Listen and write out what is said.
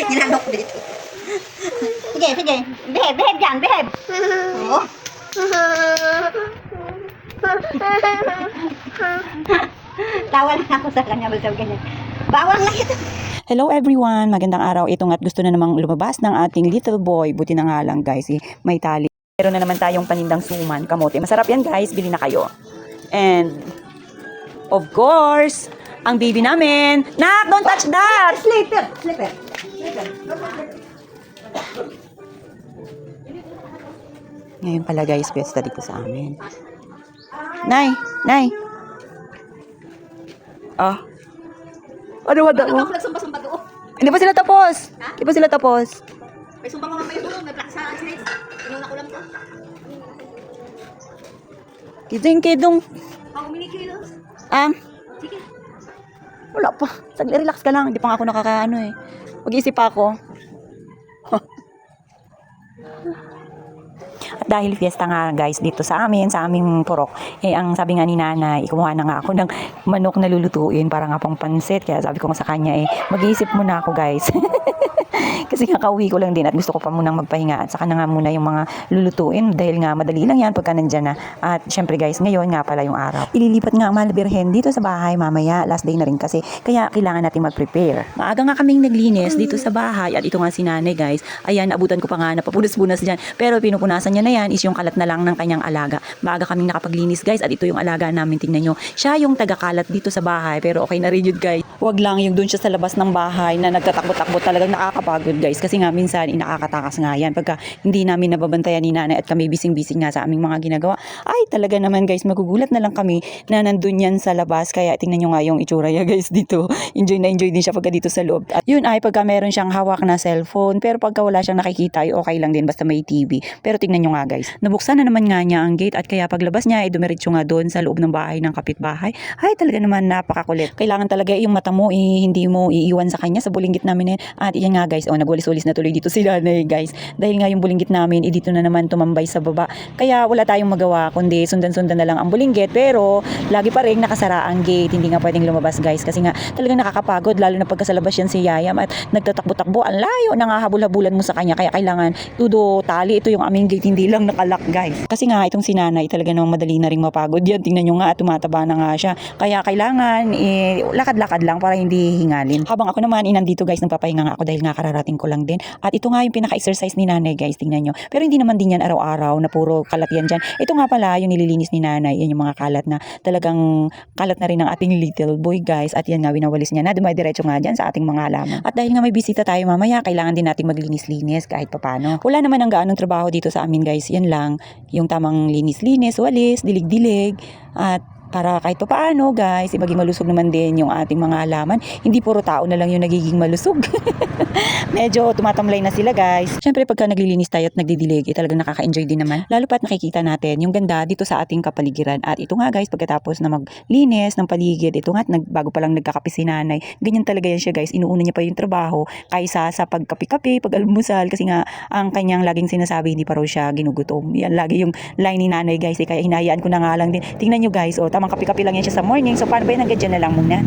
Nilanok dito. Sige, sige. Behave, behave dyan, behave. Oo. Tawa lang ako sa kanya. Basta ganyan. Bawal lang ito. Hello everyone, magandang araw. Ito nga't gusto na namang lumabas ng ating little boy. Buti na nga lang guys, may tali. Meron na naman tayong panindang suman, kamote. Masarap yan guys, bili na kayo. And, of course, ang baby namin. Nak, don't touch that! Sleeper, sleeper. Ngayon pala guys, pesta dito sa amin. Nay, Nay. Ah. Ano wala mo? Ako nagsumba-sumba doon. Hindi pa sila tapos. Hindi pa sila tapos. May sumba ko mamaya doon. May plaksa sa snakes. Inuna ko lang to. Kidong. How many kilos? Sige. Wala pa. Sagli, relax ka lang. Hindi pa nga ako nakakaano eh. Mag-iisip pa ako. At dahil fiesta nga guys dito sa amin, sa aming purok, eh ang sabi nga ni nanay, kumuha na nga ako ng manok na lulutuin para nga pang pansit. Kaya sabi ko nga sa kanya eh, mag-iisip muna ako guys. Kasi nga kauwi ko lang din at gusto ko pa munang magpahinga at saka na nga muna yung mga lulutuin dahil nga madali lang yan pagka nandyan na. At syempre guys, ngayon nga pala yung araw. Ililipat nga ang Mahal na Birhen dito sa bahay mamaya, last day na rin kasi. Kaya kailangan natin mag-prepare. Maaga nga kaming naglinis dito sa bahay at ito nga si nanay guys. Ayan, abutan ko pa nga napapunas-punas dyan. Pero pinupunasan niya na yan is yung kalat na lang ng kanyang alaga. Maaga kaming nakapaglinis guys at ito yung alaga namin. Tingnan nyo, siya yung taga-kalat dito sa bahay pero okay na rin yun guys. Huwag lang yung dun siya sa labas ng bahay na nagtatakbo-takbo, talagang nakakapagod guys. Kasi nga minsan nakakatakas nga yan pagka hindi namin nababantayan ni nanay at kami bising-bising nga sa aming mga ginagawa. Ay talaga naman guys, magugulat na lang kami na nandun yan sa labas. Kaya tingnan nyo nga yung itsura niya guys dito. Enjoy na enjoy din siya pagka dito sa loob. At yun ay pagka meron siyang hawak na cellphone, pero pagka wala siyang nakikita ay okay lang din basta may TV. Pero tingnan nyo nga guys, nabuksan na naman nga niya ang gate at kaya paglabas niya ay dumiretso nga doon sa loob ng bahay ng kapitbahay. Ay talaga naman napakakulit. Kailangan talaga yung mata mo hindi mo iiwan sa kanya sa bulinggit namin. At yan nga guys, nagwalis-walis na tuloy dito si nanay guys. Dahil nga yung bulinggit namin dito na naman tumambay sa baba. Kaya wala tayong magawa kundi sundan-sundan na lang ang bulinggit, pero lagi pa rin nakasara ang gate. Hindi nga pwedeng lumabas guys kasi nga talagang nakakapagod lalo na pagka sa labas yan si Yayam at nagtatakbo-takbo. Ang layo na nga habol-habulan mo sa kanya kaya kailangan tudo tali ito yung aming gate, hindi lang nakalak guys. Kasi nga itong si nanay talaga namang madali na ring mapagod yan. Tingnan nyo nga at tumataba na nga siya. Kaya kailangan lakad-lakad lang para hindi hingalin. Habang ako naman nandito guys, nagpapahinga nga ako dahil nga kararating ko lang din. At ito nga yung pinaka-exercise ni nanay guys, tingnan nyo. Pero hindi naman din yan araw-araw na puro kalat yan dyan. Ito nga pala yung nililinis ni nanay. Yan yung mga kalat na talagang kalat na rin ng ating little boy guys. At yan nga winawalis niya na dumadiretso nga dyan sa ating mga halaman. At dahil nga may bisita tayo mamaya, kailangan din natin maglinis-linis kahit papano. Wala naman ang gaanong trabaho dito sa amin guys. Yan lang, yung tamang linis-linis, walis, dilig-dilig. At para kahit pa paano guys, maging malusog naman din yung ating mga halaman. Hindi puro tao na lang yung nagiging malusog. Medyo tumatamlay na sila guys. Syempre pagka naglilinis tayo at nagdidilig, talagang nakaka-enjoy din naman. Lalo pat nakikita natin yung ganda dito sa ating kapaligiran. At ito nga guys, pagkatapos na maglinis ng paligid, ito nga bago pa lang nagkakape si nanay. Ganyan talaga yan siya guys. Inuuna niya pa yung trabaho kaysa sa pagkape-kape, pag-almusal. Kasi nga ang kanyang laging sinasabi, hindi pa raw siya ginugutom. Yan lagi yung line ni nanay guys. Kaya hinayaan ko na nga lang din. Tingnan nyo guys, tamang kape-kape lang yan siya sa morning. So paano ba yan, hanggang dyan na lang muna.